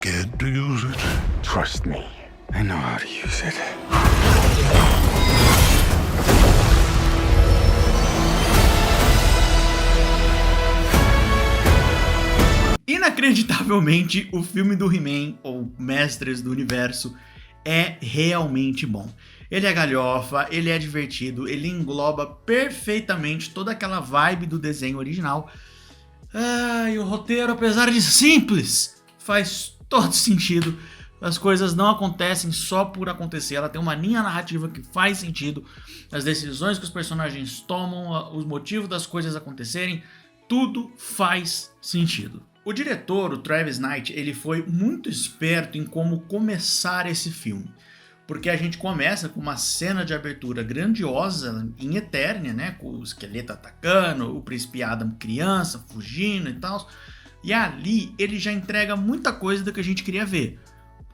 Scared to use it? Trust me, I know how to use it. Inacreditavelmente, o filme do He-Man, ou Mestres do Universo, é realmente bom. Ele é galhofa, ele é divertido, ele engloba perfeitamente toda aquela vibe do desenho original. E o roteiro, apesar de simples, faz todo sentido. As coisas não acontecem só por acontecer, ela tem uma linha narrativa que faz sentido. As decisões que os personagens tomam, os motivos das coisas acontecerem, tudo faz sentido. O diretor, o Travis Knight, ele foi muito esperto em como começar esse filme. Porque a gente começa com uma cena de abertura grandiosa em Eternia, né? Com o esqueleto atacando, o príncipe Adam criança, fugindo e tal. E ali ele já entrega muita coisa do que a gente queria ver.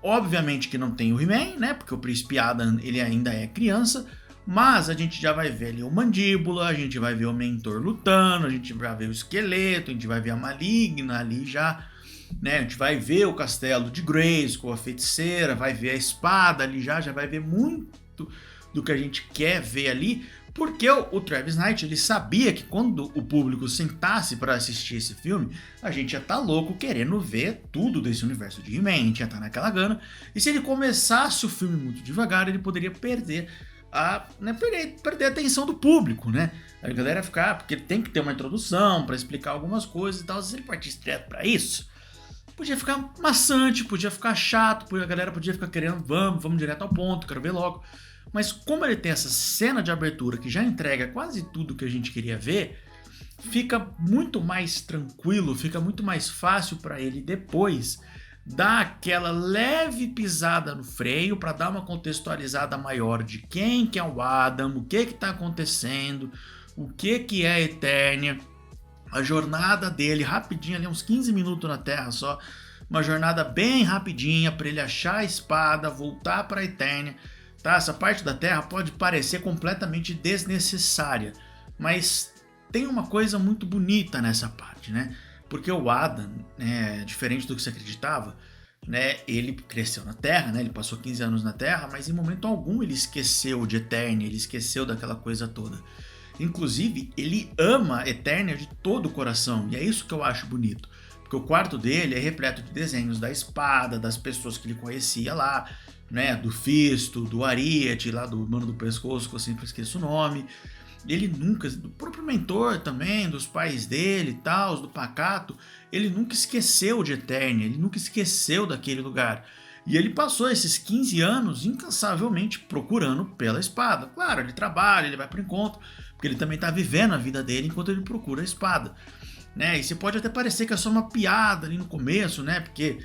Obviamente que não tem o He-Man, né? Porque o príncipe Adam ele ainda é criança. Mas a gente já vai ver ali o Mandíbula, a gente vai ver o Mentor lutando, a gente vai ver o esqueleto, a gente vai ver a Maligna ali já, né? A gente vai ver o castelo de Grayskull, a feiticeira, vai ver a espada ali já vai ver muito do que a gente quer ver ali, porque o Travis Knight, ele sabia que quando o público sentasse para assistir esse filme, a gente ia estar louco querendo ver tudo desse universo de He-Man, a gente ia estar naquela gana, e se ele começasse o filme muito devagar, ele poderia perder perder a atenção do público, né? A galera ficar, porque tem que ter uma introdução para explicar algumas coisas e tal. Se ele partisse direto para isso, podia ficar maçante, podia ficar chato, a galera podia ficar querendo, vamos direto ao ponto, quero ver logo. Mas como ele tem essa cena de abertura que já entrega quase tudo que a gente queria ver, fica muito mais tranquilo, fica muito mais fácil para ele depois dar aquela leve pisada no freio para dar uma contextualizada maior de quem que é o Adam, o que que tá acontecendo, o que que é a Eternia, a jornada dele rapidinho ali, uns 15 minutos na Terra só, uma jornada bem rapidinha para ele achar a espada, voltar para a Eternia, tá? Essa parte da Terra pode parecer completamente desnecessária, mas tem uma coisa muito bonita nessa parte, né? Porque o Adam, né, diferente do que se acreditava, né, ele cresceu na Terra, né, ele passou 15 anos na Terra, mas em momento algum ele esqueceu de Eternia, ele esqueceu daquela coisa toda. Inclusive, ele ama Eternia de todo o coração, e é isso que eu acho bonito. Porque o quarto dele é repleto de desenhos da espada, das pessoas que ele conhecia lá, né, do Fisto, do Ariete, lá do Mano do Pescoço, que eu sempre esqueço o nome. Ele nunca, do próprio mentor também, dos pais dele e tal, do Pacato, ele nunca esqueceu de Eternia, ele nunca esqueceu daquele lugar. E ele passou esses 15 anos incansavelmente procurando pela espada. Claro, ele trabalha, ele vai pro encontro, porque ele também tá vivendo a vida dele enquanto ele procura a espada. Né? E você pode até parecer que é só uma piada ali no começo, né? Porque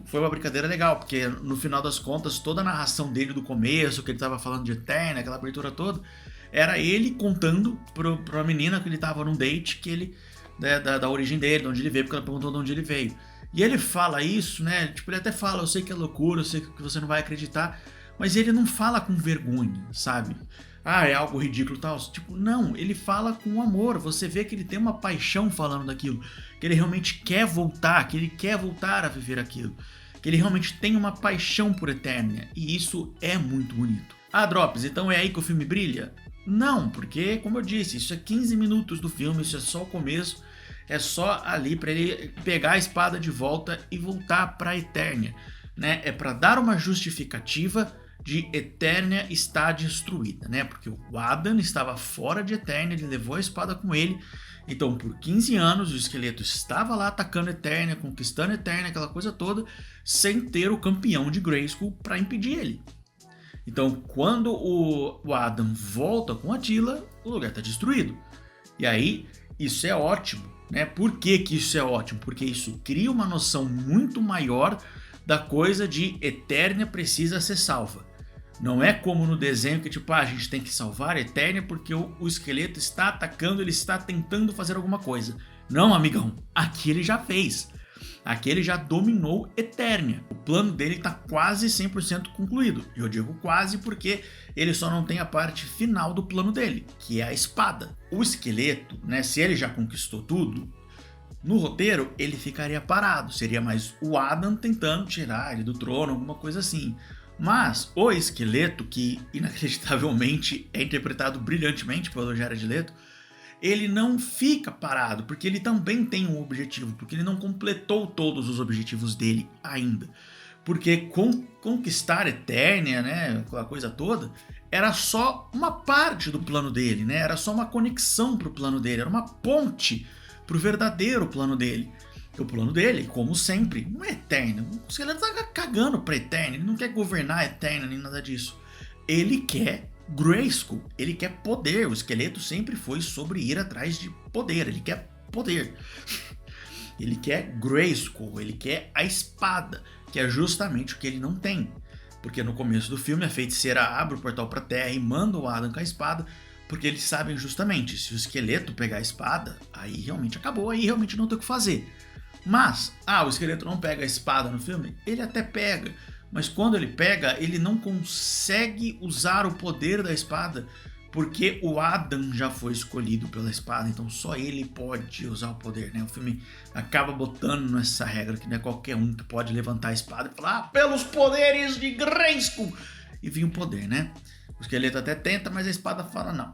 foi uma brincadeira legal, porque no final das contas, toda a narração dele do começo, que ele tava falando de Eternia, aquela abertura toda, era ele contando pra menina que ele tava num date, que ele, né, da origem dele, de onde ele veio, porque ela perguntou de onde ele veio. E ele fala isso, né? Tipo, ele até fala, eu sei que é loucura, eu sei que você não vai acreditar, mas ele não fala com vergonha, sabe? É algo ridículo e tal. Tipo, não, ele fala com amor. Você vê que ele tem uma paixão falando daquilo, que ele realmente quer voltar, que ele quer voltar a viver aquilo, que ele realmente tem uma paixão por Eternia, e isso é muito bonito. Drops, então é aí que o filme brilha? Não, porque, como eu disse, isso é 15 minutos do filme, isso é só o começo, é só ali para ele pegar a espada de volta e voltar para Eternia, né? É para dar uma justificativa de Eternia estar destruída, né? Porque o Adam estava fora de Eternia, ele levou a espada com ele, então por 15 anos o esqueleto estava lá atacando Eternia, conquistando Eternia, aquela coisa toda, sem ter o campeão de Grayskull para impedir ele. Então, quando o Adam volta com a Teela, o lugar está destruído. E aí, isso é ótimo, né? Por que que isso é ótimo? Porque isso cria uma noção muito maior da coisa de Eternia precisa ser salva. Não é como no desenho que tipo, a gente tem que salvar Eternia porque o esqueleto está atacando, ele está tentando fazer alguma coisa. Não, amigão, aqui ele já fez. Aqui ele já dominou Eternia. O plano dele está quase 100% concluído. E eu digo quase porque ele só não tem a parte final do plano dele, que é a espada. O esqueleto, né, se ele já conquistou tudo, No roteiro, ele ficaria parado, seria mais o Adam tentando tirar ele do trono, alguma coisa assim. Mas o Esqueleto, que inacreditavelmente é interpretado brilhantemente pelo Jared Leto, ele não fica parado, porque ele também tem um objetivo, porque ele não completou todos os objetivos dele ainda. Porque conquistar Eternia, né, a coisa toda, era só uma parte do plano dele, né? Era só uma conexão pro plano dele, era uma ponte pro verdadeiro plano dele. O plano dele, como sempre, não é Eternia. O Esqueleto tá cagando pra Eternia, ele não quer governar Eternia nem nada disso. Ele quer Grayskull, ele quer poder. O Esqueleto sempre foi sobre ir atrás de poder, ele quer poder. Ele quer Grayskull, ele quer a espada, que é justamente o que ele não tem. Porque no começo do filme a feiticeira abre o portal pra Terra e manda o Adam com a espada, porque eles sabem justamente, se o Esqueleto pegar a espada, aí realmente acabou, aí realmente não tem o que fazer. Mas, o Esqueleto não pega a espada no filme? Ele até pega, mas quando ele pega, ele não consegue usar o poder da espada, porque o Adam já foi escolhido pela espada, então só ele pode usar o poder, né? O filme acaba botando nessa regra que não é qualquer um que pode levantar a espada e falar, pelos poderes de Grayskull! E vinha o poder, né? O Esqueleto até tenta, mas a espada fala, não,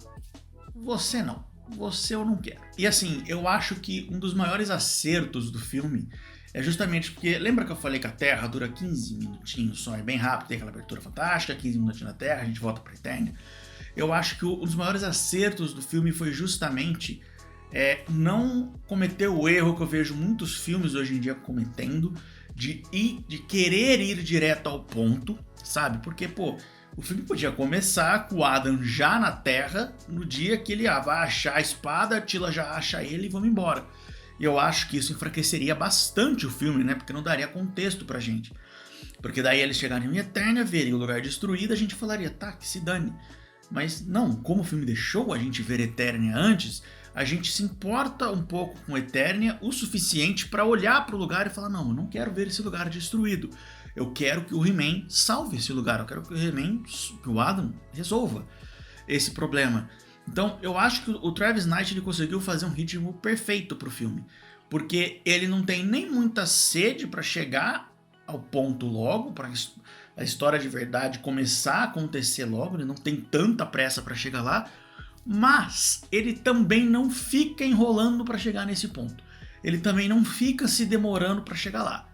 você não, você eu não quero. E assim, eu acho que um dos maiores acertos do filme é justamente porque, lembra que eu falei que a Terra dura 15 minutinhos só, é bem rápido, tem aquela abertura fantástica, 15 minutinhos na Terra, a gente volta pra Eternia. Eu acho que um dos maiores acertos do filme foi justamente não cometer o erro que eu vejo muitos filmes hoje em dia cometendo, de querer ir direto ao ponto, sabe? Porque, o filme podia começar com o Adam já na Terra, no dia que ele vai achar a espada, a Tila já acha ele e vamos embora. E eu acho que isso enfraqueceria bastante o filme, né? Porque não daria contexto pra gente. Porque daí eles chegariam em Eternia, veriam o lugar destruído, a gente falaria, tá, que se dane. Mas não, como o filme deixou a gente ver Eternia antes, a gente se importa um pouco com Eternia o suficiente pra olhar pro lugar e falar, não, eu não quero ver esse lugar destruído. Eu quero que o He-Man salve esse lugar, eu quero que o He-Man, que o Adam, resolva esse problema. Então, eu acho que o Travis Knight ele conseguiu fazer um ritmo perfeito pro filme, porque ele não tem nem muita sede para chegar ao ponto logo, para a história de verdade começar a acontecer logo, ele não tem tanta pressa para chegar lá, mas ele também não fica enrolando para chegar nesse ponto. Ele também não fica se demorando para chegar lá,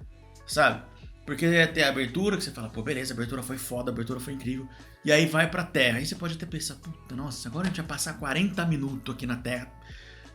sabe? Porque tem a abertura que você fala, beleza, a abertura foi foda, a abertura foi incrível. E aí vai pra Terra. Aí você pode até pensar, puta, nossa, agora a gente vai passar 40 minutos aqui na Terra.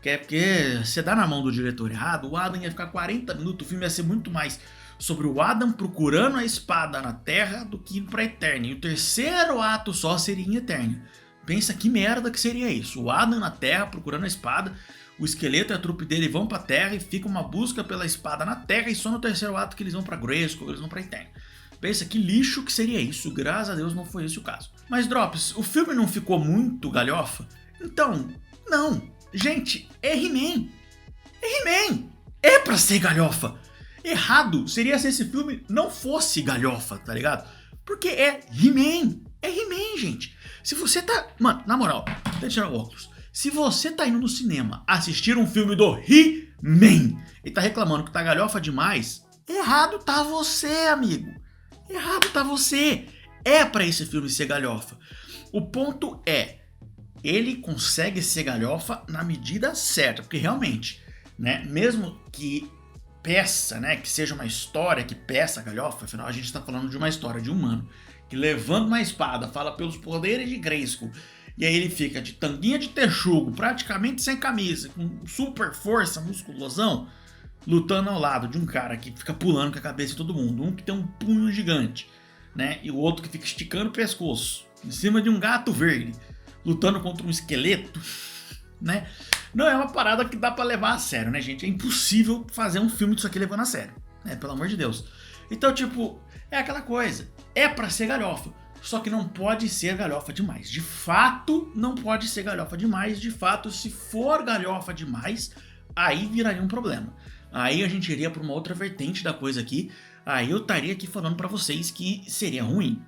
Que é porque você dá na mão do diretor errado, o Adam ia ficar 40 minutos, o filme ia ser muito mais sobre o Adam procurando a espada na Terra do que pra Eternia. E o terceiro ato só seria em Eternia. Pensa que merda que seria isso. O Adam na Terra procurando a espada, o Esqueleto e a trupe dele vão pra Terra e fica uma busca pela espada na Terra e só no terceiro ato que eles vão pra Grayskull, eles vão pra Eternia. Pensa que lixo que seria isso, graças a Deus não foi esse o caso. Mas Drops, o filme não ficou muito galhofa? Então, não. Gente, é He-Man. É He-Man. É pra ser galhofa. Errado seria se esse filme não fosse galhofa, tá ligado? Porque é He-Man. É He-Man, gente. Se você tá... Mano, na moral, tenta tirar o óculos. Se você tá indo no cinema assistir um filme do He-Man e tá reclamando que tá galhofa demais, errado tá você, amigo. Errado tá você. É pra esse filme ser galhofa. O ponto é, ele consegue ser galhofa na medida certa, porque realmente, né, mesmo que peça, né, que seja uma história que peça galhofa, afinal a gente tá falando de uma história de um humano que levanta uma espada, fala pelos poderes de Grayskull, e aí ele fica de tanguinha de texugo, praticamente sem camisa, com super força, musculosão, lutando ao lado de um cara que fica pulando com a cabeça de todo mundo, um que tem um punho gigante, né, e o outro que fica esticando o pescoço, em cima de um gato verde, lutando contra um esqueleto, né, não é uma parada que dá pra levar a sério, né, gente, é impossível fazer um filme disso aqui levando a sério, né, pelo amor de Deus. Então, tipo, é aquela coisa, é pra ser galhofa, só que não pode ser galhofa demais, de fato não pode ser galhofa demais, de fato se for galhofa demais, aí viraria um problema. Aí a gente iria para uma outra vertente da coisa aqui, aí eu estaria aqui falando para vocês que seria ruim.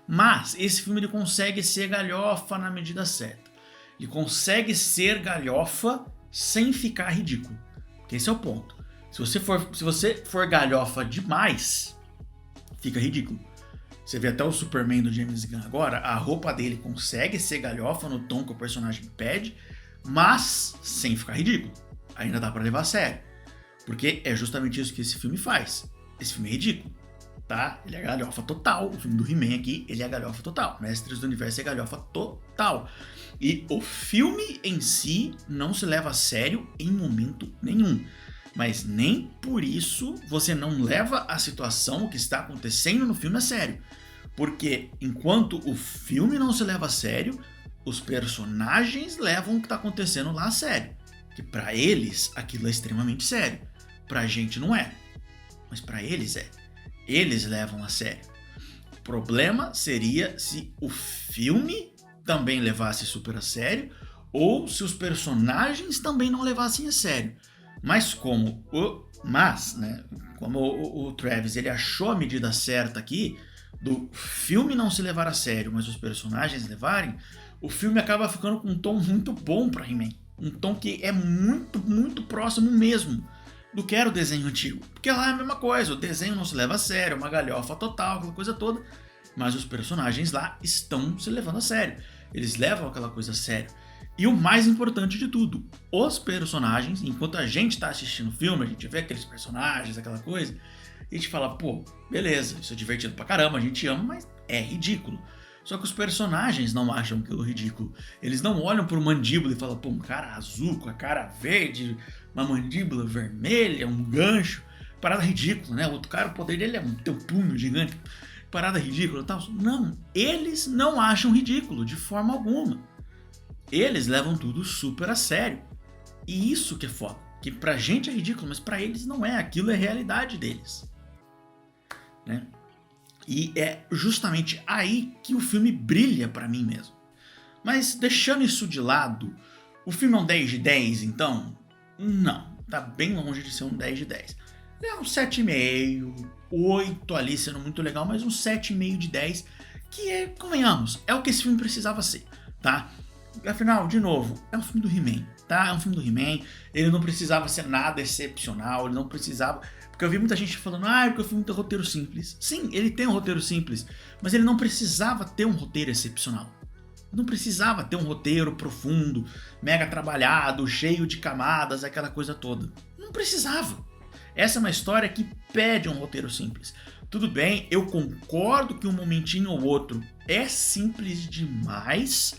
Mas esse filme ele consegue ser galhofa na medida certa. Ele consegue ser galhofa sem ficar ridículo. Que esse é o ponto. Se você for galhofa demais, fica ridículo. Você vê até o Superman do James Gunn agora, a roupa dele consegue ser galhofa no tom que o personagem pede, mas sem ficar ridículo. Ainda dá pra levar a sério. Porque é justamente isso que esse filme faz. Esse filme é ridículo, tá? Ele é galhofa total. O filme do He-Man aqui, ele é galhofa total. Mestres do Universo é galhofa total. E o filme em si não se leva a sério em momento nenhum. Mas nem por isso você não leva a situação, o que está acontecendo no filme a sério. Porque enquanto o filme não se leva a sério, os personagens levam o que está acontecendo lá a sério. Que pra eles aquilo é extremamente sério. Pra gente não é. Mas pra eles é. Eles levam a sério. O problema seria se o filme também levasse super a sério ou se os personagens também não levassem a sério. Mas como o Travis ele achou a medida certa aqui do filme não se levar a sério, mas os personagens levarem, o filme acaba ficando com um tom muito bom pra He-Man. Um tom que é muito, muito próximo mesmo do que era o desenho antigo. Porque lá é a mesma coisa, o desenho não se leva a sério, é uma galhofa total, aquela coisa toda, mas os personagens lá estão se levando a sério. Eles levam aquela coisa a sério. E o mais importante de tudo, os personagens, enquanto a gente tá assistindo o filme, a gente vê aqueles personagens, aquela coisa, e a gente fala, pô, beleza, isso é divertido pra caramba, a gente ama, mas é ridículo. Só que os personagens não acham aquilo ridículo. Eles não olham pro mandíbula e falam, pô, um cara azul com a cara verde, uma mandíbula vermelha, um gancho, parada ridícula, né? O outro cara, o poder dele é ter um punho gigante, parada ridícula e tal. Não, eles não acham ridículo de forma alguma. Eles levam tudo super a sério. E isso que é foda. Que pra gente é ridículo, mas pra eles não é. Aquilo é a realidade deles. Né? E é justamente aí que o filme brilha pra mim mesmo. Mas deixando isso de lado, o filme é um 10 de 10, então? Não. Tá bem longe de ser um 10 de 10. É um 7,5, 8 ali sendo muito legal, mas um 7,5 de 10, que é, convenhamos, é o que esse filme precisava ser, tá? Afinal, de novo, é um filme do He-Man, tá? É um filme do He-Man, ele não precisava ser nada excepcional, ele não precisava... Porque eu vi muita gente falando, porque o filme tem um roteiro simples. Sim, ele tem um roteiro simples, mas ele não precisava ter um roteiro excepcional. Não precisava ter um roteiro profundo, mega trabalhado, cheio de camadas, aquela coisa toda. Não precisava. Essa é uma história que pede um roteiro simples. Tudo bem, eu concordo que um momentinho ou outro é simples demais,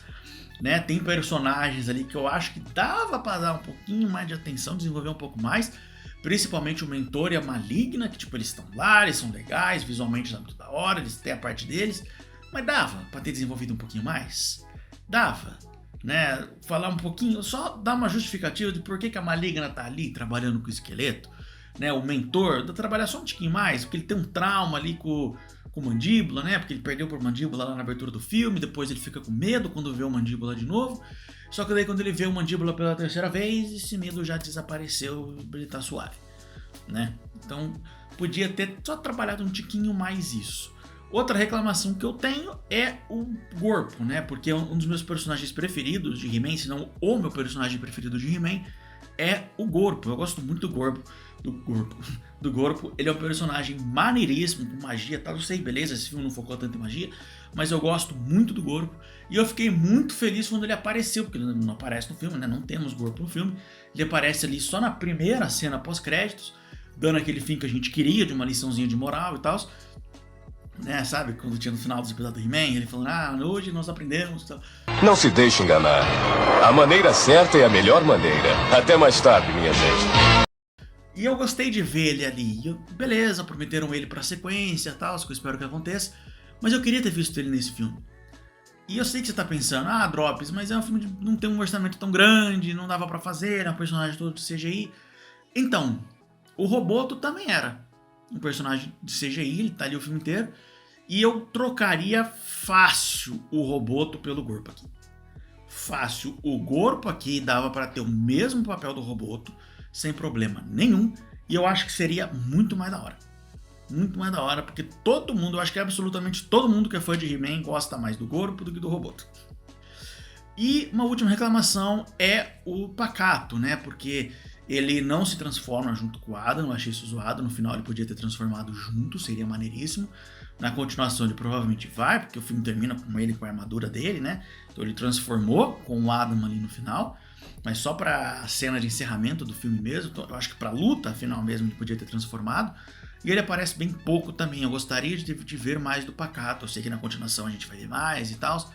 né? Tem personagens ali que eu acho que dava para dar um pouquinho mais de atenção, desenvolver um pouco mais, principalmente o Mentor e a Maligna, que tipo, eles estão lá, eles são legais, visualmente tá muito da hora, eles têm a parte deles, mas dava para ter desenvolvido um pouquinho mais? Dava, né? Falar um pouquinho, só dar uma justificativa de por que a Maligna tá ali trabalhando com o esqueleto, né? O Mentor, dá trabalhar só um tiquinho mais, porque ele tem um trauma ali com o Mandíbula, né? Porque ele perdeu por Mandíbula lá na abertura do filme, depois ele fica com medo quando vê o Mandíbula de novo. Só que daí quando ele vê o Mandíbula pela terceira vez, esse medo já desapareceu, ele tá suave, né? Então podia ter só trabalhado um tiquinho mais isso. Outra reclamação que eu tenho é o Gorpo, né? Porque um dos meus personagens preferidos de He-Man, se não o meu personagem preferido de He-Man, é o Gorpo. Eu gosto muito do Gorpo. Do Gorpo. Ele é um personagem maneiríssimo, com magia, tá? Eu sei, beleza, esse filme não focou tanto em magia, mas eu gosto muito do Gorpo. E eu fiquei muito feliz quando ele apareceu, porque ele não aparece no filme, né? Não temos Gorpo no filme. Ele aparece ali só na primeira cena pós-créditos, dando aquele fim que a gente queria, de uma liçãozinha de moral e tal. Né, sabe, quando tinha no final dos episódios do He-Man, ele falando, hoje nós aprendemos. Tal. Não se deixe enganar. A maneira certa é a melhor maneira. Até mais tarde, minha gente. E eu gostei de ver ele ali. Beleza, prometeram ele pra sequência, tal, que eu espero que aconteça. Mas eu queria ter visto ele nesse filme. E eu sei que você tá pensando, Drops, mas é um filme que não tem um orçamento tão grande, não dava pra fazer, é um personagem todo de CGI. Então, o Roboto também era um personagem de CGI, ele tá ali o filme inteiro. E eu trocaria fácil o Roboto pelo Gorpo aqui. Fácil. O Gorpo aqui dava para ter o mesmo papel do Roboto, sem problema nenhum. E eu acho que seria muito mais da hora. Muito mais da hora, porque todo mundo, eu acho que absolutamente todo mundo que é fã de He-Man gosta mais do Gorpo do que do Roboto. E uma última reclamação é o Pacato, né? Porque Ele não se transforma junto com o Adam, eu achei isso zoado. No final ele podia ter transformado junto, seria maneiríssimo. Na continuação ele provavelmente vai, porque o filme termina com ele com a armadura dele, né? Então ele transformou com o Adam ali no final. Mas só pra cena de encerramento do filme mesmo, eu acho que pra luta final mesmo ele podia ter transformado. E ele aparece bem pouco também, eu gostaria de ver mais do Pacato. Eu sei que na continuação a gente vai ver mais e tal,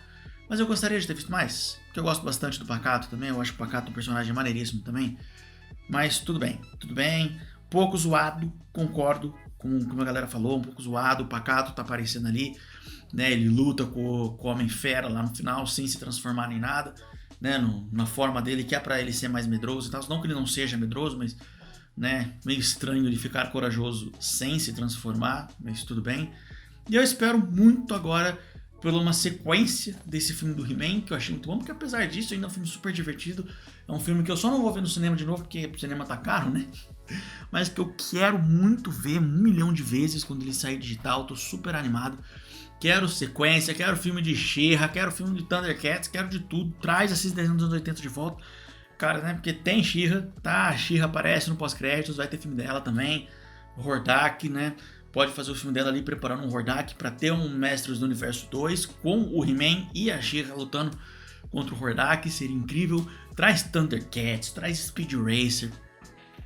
mas eu gostaria de ter visto mais, porque eu gosto bastante do Pacato também, eu acho que o Pacato é um personagem maneiríssimo também. Mas tudo bem. Pouco zoado, concordo com o que a galera falou, um pouco zoado. O Pacato tá aparecendo ali, né? Ele luta com o Homem-Fera lá no final, sem se transformar em nada, né? Na forma dele, que é pra ele ser mais medroso e tal. Não que ele não seja medroso, mas, né? Meio estranho ele ficar corajoso sem se transformar, mas tudo bem. E eu espero muito agora por uma sequência desse filme do He-Man, que eu achei muito bom, porque apesar disso ainda é um filme super divertido. É um filme que eu só não vou ver no cinema de novo, porque o cinema tá caro, né? Mas que eu quero muito ver 1 milhão de vezes quando ele sair digital. Tô super animado. Quero sequência, quero filme de She-Ra, quero filme de Thundercats, quero de tudo. Traz esses desenhos dos anos 80 de volta. Cara, né? Porque tem She-Ra, tá? A She-Ra aparece no pós-créditos, vai ter filme dela também. O Hordak, né? Pode fazer o filme dela ali preparando um Hordak para ter um Mestres do Universo 2 com o He-Man e a She-Ra lutando contra o Hordak, seria incrível. Traz Thundercats, traz Speed Racer.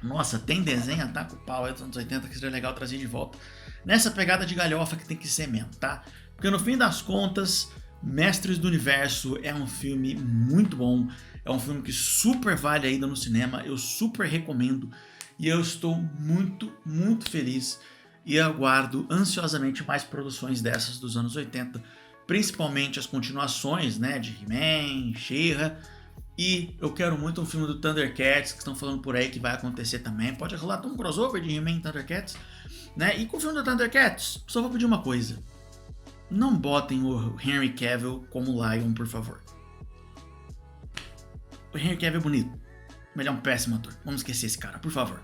Nossa, tem desenho, tá com o pau aí dos anos 80 que seria legal trazer de volta. Nessa pegada de galhofa que tem que ser mesmo, tá? Porque no fim das contas, Mestres do Universo é um filme muito bom. É um filme que super vale a ida no cinema. Eu super recomendo. E eu estou muito, muito feliz. E aguardo ansiosamente mais produções dessas dos anos 80. Principalmente as continuações, né? De He-Man, She-Ra. E eu quero muito um filme do Thundercats, que estão falando por aí que vai acontecer também. Pode rolar um crossover de He-Man e Thundercats, né? E com o filme do Thundercats, só vou pedir uma coisa. Não botem o Henry Cavill como Lion, por favor. O Henry Cavill é bonito, mas ele é um péssimo ator. Vamos esquecer esse cara, por favor.